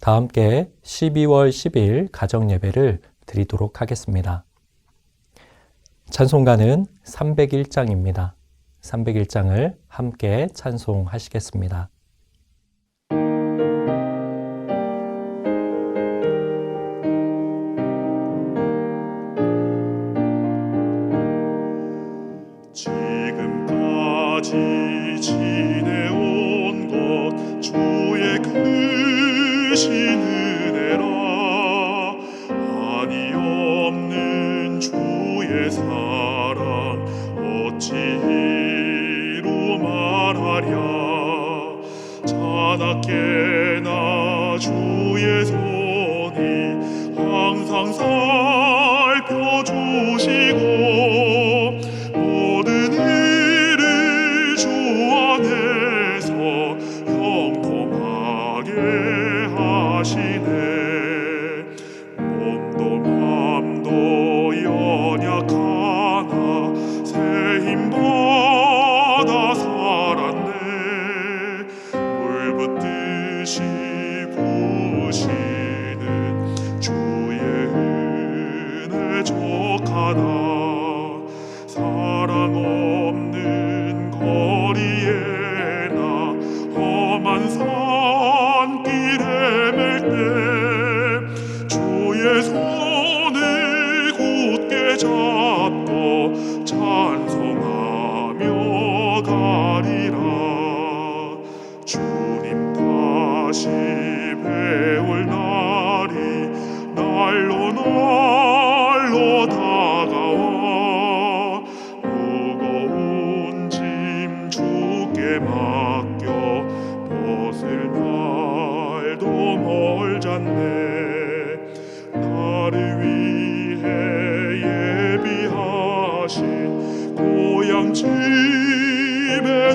다 함께 12월 10일 가정예배를 드리도록 하겠습니다. 찬송가는 301장입니다. 301장을 함께 찬송하시겠습니다. 지금까지 지내온 것 주의 크신 은혜라. 한이 없는 주의 사랑 어찌 이루 말하랴. 자나깨나 주의 손이 항상 살펴주시고 모든 일을 주 안에서 형통하게 하시네. 몸도 맘도 연약하나 새 힘받아 살았네. 물 붓듯이 부으시는 주의 은혜 족하다. 사랑 없는 거리에 나 험한 산길에 맬 때 주의 손을 굳게 잡고 찬송하며 가리라. 주님 다시 배울 날이 날로 다가와. 무거운 짐 주께 맡겨 벗을 날도 멀잖네. 나를 위해 예비하신 고향 집에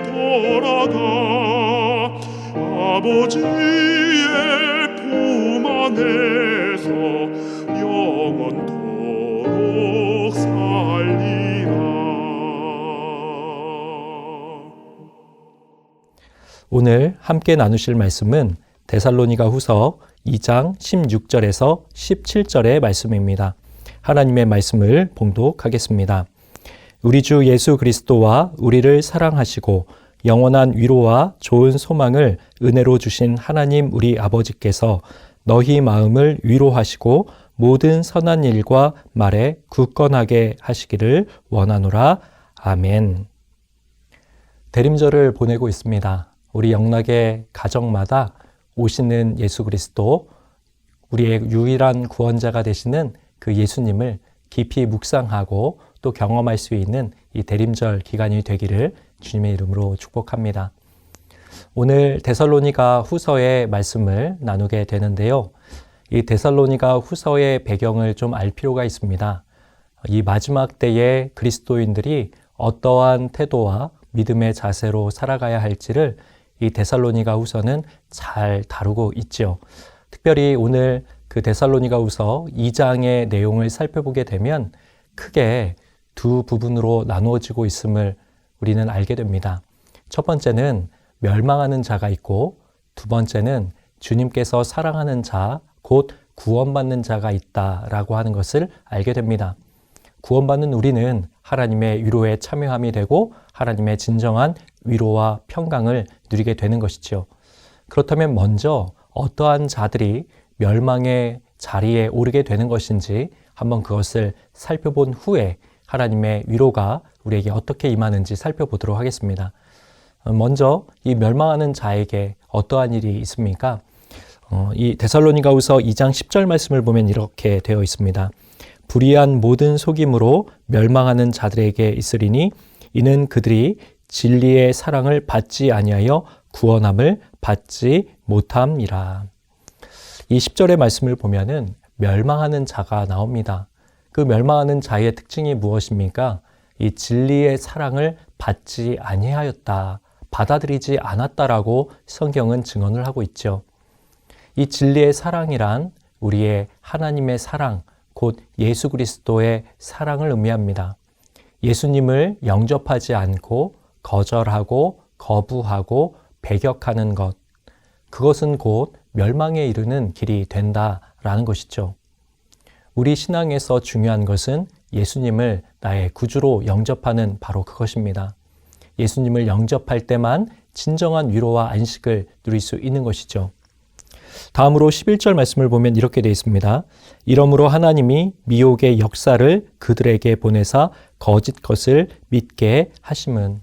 돌아가 아버지의 품 안에서 영원토록 살리라. 오늘 함께 나누실 말씀은 데살로니가 후서 2장 16절에서 17절의 말씀입니다. 하나님의 말씀을 봉독하겠습니다. 우리 주 예수 그리스도와 우리를 사랑하시고 영원한 위로와 좋은 소망을 은혜로 주신 하나님 우리 아버지께서 너희 마음을 위로하시고 모든 선한 일과 말에 굳건하게 하시기를 원하노라. 아멘. 대림절을 보내고 있습니다. 우리 영락의 가정마다 오시는 예수 그리스도, 우리의 유일한 구원자가 되시는 그 예수님을 깊이 묵상하고 또 경험할 수 있는 이 대림절 기간이 되기를 주님의 이름으로 축복합니다. 오늘 데살로니가 후서의 말씀을 나누게 되는데요. 이 데살로니가 후서의 배경을 좀 알 필요가 있습니다. 이 마지막 때에 그리스도인들이 어떠한 태도와 믿음의 자세로 살아가야 할지를 이 데살로니가 후서는 잘 다루고 있죠. 특별히 오늘 그 데살로니가 후서 2장의 내용을 살펴보게 되면 크게 두 부분으로 나누어지고 있음을 우리는 알게 됩니다. 첫 번째는 멸망하는 자가 있고 두 번째는 주님께서 사랑하는 자, 곧 구원받는 자가 있다라고 하는 것을 알게 됩니다. 구원받는 우리는 하나님의 위로에 참여함이 되고 하나님의 진정한 위로와 평강을 누리게 되는 것이죠. 그렇다면 먼저 어떠한 자들이 멸망의 자리에 오르게 되는 것인지 한번 그것을 살펴본 후에 하나님의 위로가 우리에게 어떻게 임하는지 살펴보도록 하겠습니다. 먼저 이 멸망하는 자에게 어떠한 일이 있습니까? 이 데살로니가후서 2장 10절 말씀을 보면 이렇게 되어 있습니다. 불의한 모든 속임으로 멸망하는 자들에게 있으리니 이는 그들이 진리의 사랑을 받지 아니하여 구원함을 받지 못함이라. 이 10절의 말씀을 보면은 멸망하는 자가 나옵니다. 그 멸망하는 자의 특징이 무엇입니까? 이 진리의 사랑을 받지 아니하였다, 받아들이지 않았다라고 성경은 증언을 하고 있죠. 이 진리의 사랑이란 우리의 하나님의 사랑, 곧 예수 그리스도의 사랑을 의미합니다. 예수님을 영접하지 않고 거절하고 거부하고 배격하는 것, 그것은 곧 멸망에 이르는 길이 된다라는 것이죠. 우리 신앙에서 중요한 것은 예수님을 나의 구주로 영접하는 바로 그것입니다. 예수님을 영접할 때만 진정한 위로와 안식을 누릴 수 있는 것이죠. 다음으로 11절 말씀을 보면 이렇게 되어 있습니다. 이러므로 하나님이 미혹의 역사를 그들에게 보내사 거짓 것을 믿게 하심은,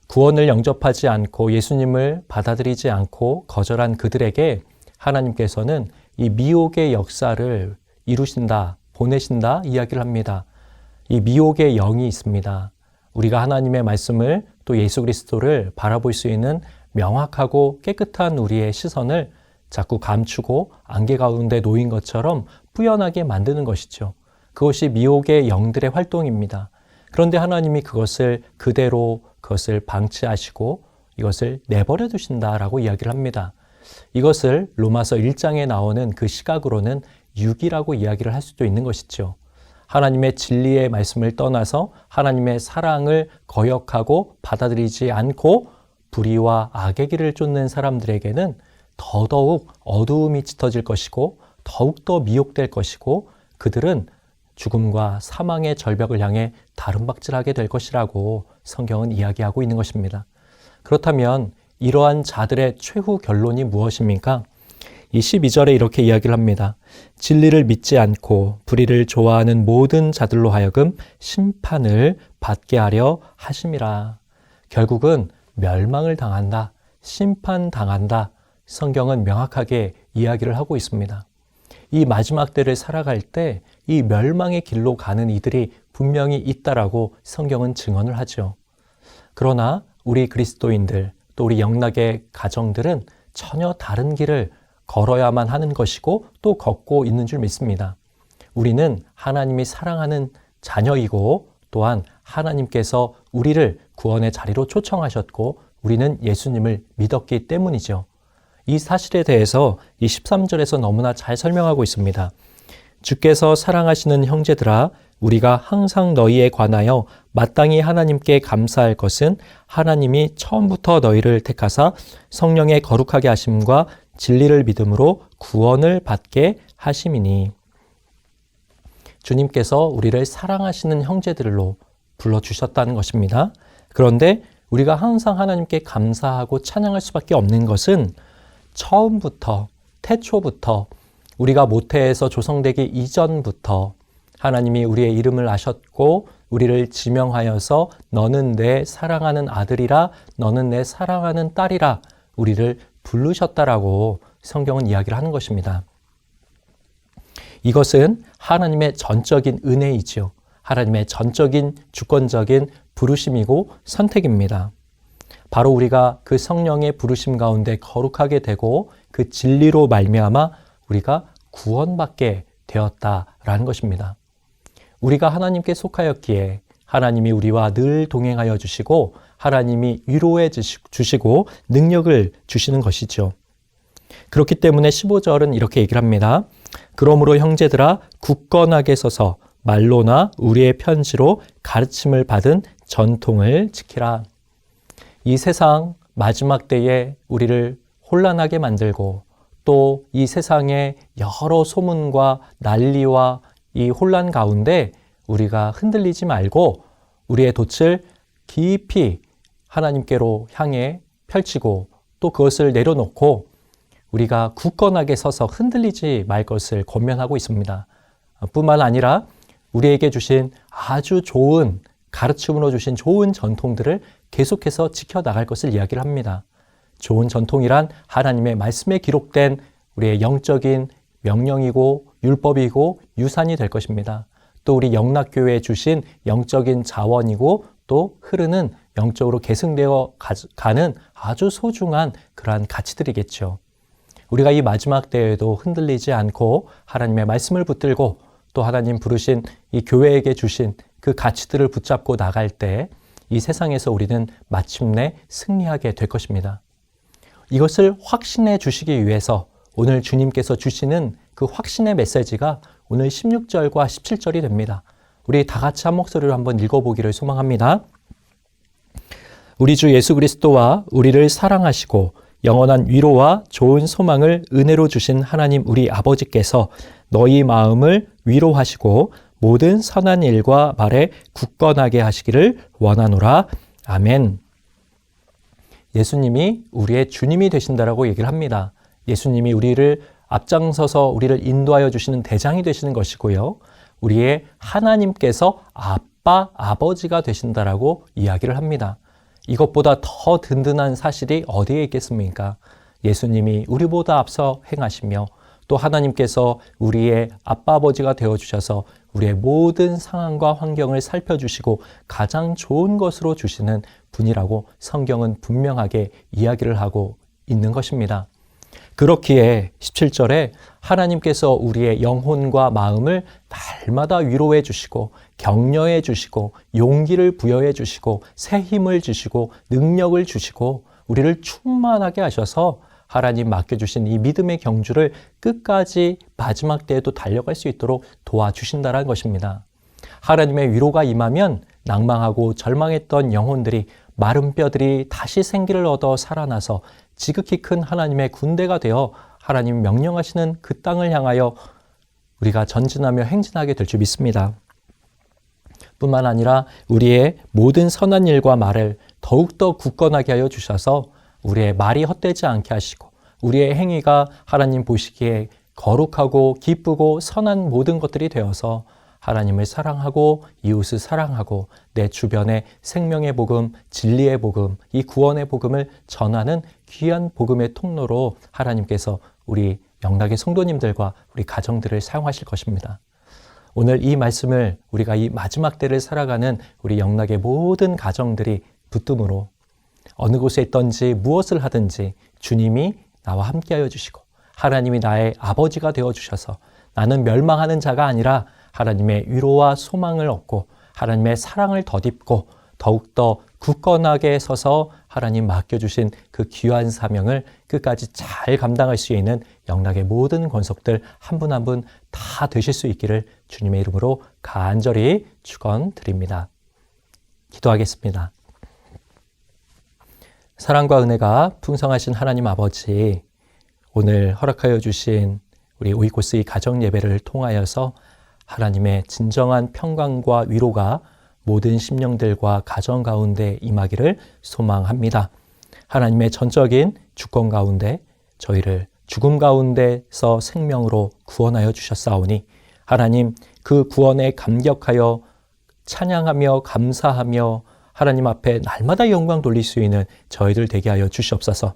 구원을 영접하지 않고 예수님을 받아들이지 않고 거절한 그들에게 하나님께서는 이 미혹의 역사를 이루신다, 보내신다 이야기를 합니다. 이 미혹의 영이 있습니다. 우리가 하나님의 말씀을 또 예수 그리스도를 바라볼 수 있는 명확하고 깨끗한 우리의 시선을 자꾸 감추고 안개 가운데 놓인 것처럼 뿌연하게 만드는 것이죠. 그것이 미혹의 영들의 활동입니다. 그런데 하나님이 그것을 그대로 그것을 방치하시고 이것을 내버려 두신다라고 이야기를 합니다. 이것을 로마서 1장에 나오는 그 시각으로는 유기라고 이야기를 할 수도 있는 것이죠. 하나님의 진리의 말씀을 떠나서 하나님의 사랑을 거역하고 받아들이지 않고 불의와 악의 길을 쫓는 사람들에게는 더더욱 어두움이 짙어질 것이고 더욱더 미혹될 것이고 그들은 죽음과 사망의 절벽을 향해 다름박질하게 될 것이라고 성경은 이야기하고 있는 것입니다. 그렇다면 이러한 자들의 최후 결론이 무엇입니까? 이 12절에 이렇게 이야기를 합니다. 진리를 믿지 않고 불의를 좋아하는 모든 자들로 하여금 심판을 받게 하려 하심이라. 결국은 멸망을 당한다, 심판당한다. 성경은 명확하게 이야기를 하고 있습니다. 이 마지막 때를 살아갈 때 이 멸망의 길로 가는 이들이 분명히 있다라고 성경은 증언을 하죠. 그러나 우리 그리스도인들 또 우리 영락의 가정들은 전혀 다른 길을 걸어야만 하는 것이고 또 걷고 있는 줄 믿습니다. 우리는 하나님이 사랑하는 자녀이고 또한 하나님께서 우리를 구원의 자리로 초청하셨고 우리는 예수님을 믿었기 때문이죠. 이 사실에 대해서 이 13절에서 너무나 잘 설명하고 있습니다. 주께서 사랑하시는 형제들아, 우리가 항상 너희에 관하여 마땅히 하나님께 감사할 것은 하나님이 처음부터 너희를 택하사 성령의 거룩하게 하심과 진리를 믿음으로 구원을 받게 하심이니. 주님께서 우리를 사랑하시는 형제들로 불러주셨다는 것입니다. 그런데 우리가 항상 하나님께 감사하고 찬양할 수밖에 없는 것은 처음부터, 태초부터, 우리가 모태에서 조성되기 이전부터 하나님이 우리의 이름을 아셨고 우리를 지명하여서 너는 내 사랑하는 아들이라, 너는 내 사랑하는 딸이라 우리를 부르셨다라고 성경은 이야기를 하는 것입니다. 이것은 하나님의 전적인 은혜이지요. 하나님의 전적인 주권적인 부르심이고 선택입니다. 바로 우리가 그 성령의 부르심 가운데 거룩하게 되고 그 진리로 말미암아 우리가 구원받게 되었다라는 것입니다. 우리가 하나님께 속하였기에 하나님이 우리와 늘 동행하여 주시고 하나님이 위로해 주시고 능력을 주시는 것이죠. 그렇기 때문에 15절은 이렇게 얘기를 합니다. 그러므로 형제들아 굳건하게 서서 말로나 우리의 편지로 가르침을 받은 전통을 지키라. 이 세상 마지막 때에 우리를 혼란하게 만들고 또 이 세상의 여러 소문과 난리와 이 혼란 가운데 우리가 흔들리지 말고 우리의 돛을 깊이 하나님께로 향해 펼치고 또 그것을 내려놓고 우리가 굳건하게 서서 흔들리지 말 것을 권면하고 있습니다. 뿐만 아니라 우리에게 주신 아주 좋은 가르침으로 주신 좋은 전통들을 계속해서 지켜나갈 것을 이야기를 합니다. 좋은 전통이란 하나님의 말씀에 기록된 우리의 영적인 명령이고 율법이고 유산이 될 것입니다. 또 우리 영락교회에 주신 영적인 자원이고 또 흐르는 영적으로 계승되어 가는 아주 소중한 그러한 가치들이겠죠. 우리가 이 마지막 때에도 흔들리지 않고 하나님의 말씀을 붙들고 또 하나님 부르신 이 교회에게 주신 그 가치들을 붙잡고 나갈 때 이 세상에서 우리는 마침내 승리하게 될 것입니다. 이것을 확신해 주시기 위해서 오늘 주님께서 주시는 그 확신의 메시지가 오늘 16절과 17절이 됩니다. 우리 다 같이 한 목소리로 한번 읽어보기를 소망합니다. 우리 주 예수 그리스도와 우리를 사랑하시고 영원한 위로와 좋은 소망을 은혜로 주신 하나님 우리 아버지께서 너희 마음을 위로하시고 모든 선한 일과 말에 굳건하게 하시기를 원하노라. 아멘. 예수님이 우리의 주님이 되신다라고 얘기를 합니다. 예수님이 우리를 앞장서서 우리를 인도하여 주시는 대장이 되시는 것이고요. 우리의 하나님께서 아빠, 아버지가 되신다라고 이야기를 합니다. 이것보다 더 든든한 사실이 어디에 있겠습니까? 예수님이 우리보다 앞서 행하시며 또 하나님께서 우리의 아빠, 아버지가 되어주셔서 우리의 모든 상황과 환경을 살펴주시고 가장 좋은 것으로 주시는 분이라고 성경은 분명하게 이야기를 하고 있는 것입니다. 그렇기에 17절에 하나님께서 우리의 영혼과 마음을 날마다 위로해 주시고 격려해 주시고 용기를 부여해 주시고 새 힘을 주시고 능력을 주시고 우리를 충만하게 하셔서 하나님 맡겨주신 이 믿음의 경주를 끝까지 마지막 때에도 달려갈 수 있도록 도와주신다는 것입니다. 하나님의 위로가 임하면 낭망하고 절망했던 영혼들이 마른 뼈들이 다시 생기를 얻어 살아나서 지극히 큰 하나님의 군대가 되어 하나님 명령하시는 그 땅을 향하여 우리가 전진하며 행진하게 될 줄 믿습니다. 뿐만 아니라 우리의 모든 선한 일과 말을 더욱더 굳건하게 하여 주셔서 우리의 말이 헛되지 않게 하시고 우리의 행위가 하나님 보시기에 거룩하고 기쁘고 선한 모든 것들이 되어서 하나님을 사랑하고 이웃을 사랑하고 내 주변에 생명의 복음, 진리의 복음, 이 구원의 복음을 전하는 귀한 복음의 통로로 하나님께서 우리 영락의 성도님들과 우리 가정들을 사용하실 것입니다. 오늘 이 말씀을 우리가 이 마지막 때를 살아가는 우리 영락의 모든 가정들이 붙듦으로 어느 곳에 있든지 무엇을 하든지 주님이 나와 함께하여 주시고 하나님이 나의 아버지가 되어주셔서 나는 멸망하는 자가 아니라 하나님의 위로와 소망을 얻고 하나님의 사랑을 덧입고 더욱더 굳건하게 서서 하나님 맡겨주신 그 귀한 사명을 끝까지 잘 감당할 수 있는 영락의 모든 권속들 한 분 한 분 다 되실 수 있기를 주님의 이름으로 간절히 축원드립니다. 기도하겠습니다. 사랑과 은혜가 풍성하신 하나님 아버지, 오늘 허락하여 주신 우리 오이코스 이 가정 예배를 통하여서 하나님의 진정한 평강과 위로가 모든 심령들과 가정 가운데 임하기를 소망합니다. 하나님의 전적인 주권 가운데 저희를 죽음 가운데서 생명으로 구원하여 주셨사오니 하나님 그 구원에 감격하여 찬양하며 감사하며 하나님 앞에 날마다 영광 돌릴 수 있는 저희들 되게 하여 주시옵소서.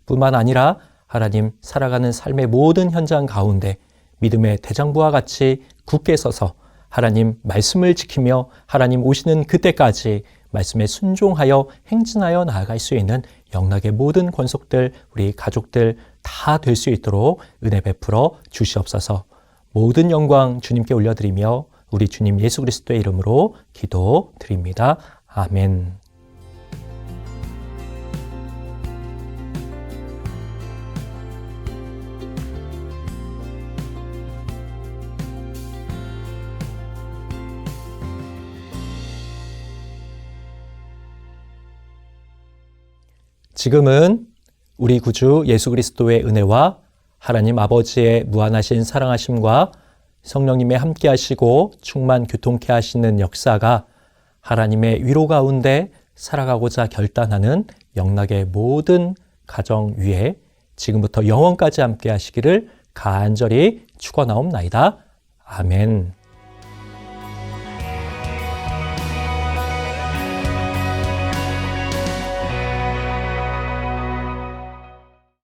뿐만 아니라 하나님 살아가는 삶의 모든 현장 가운데 믿음의 대장부와 같이 굳게 서서 하나님 말씀을 지키며 하나님 오시는 그때까지 말씀에 순종하여 행진하여 나아갈 수 있는 영락의 모든 권속들, 우리 가족들 다 될 수 있도록 은혜 베풀어 주시옵소서. 모든 영광 주님께 올려드리며 우리 주님 예수 그리스도의 이름으로 기도드립니다. 아멘. 지금은 우리 구주 예수 그리스도의 은혜와 하나님 아버지의 무한하신 사랑하심과 성령님의 함께 하시고 충만 교통케 하시는 역사가 하나님의 위로 가운데 살아가고자 결단하는 영락의 모든 가정 위에 지금부터 영원까지 함께 하시기를 간절히 축원하옵나이다. 아멘.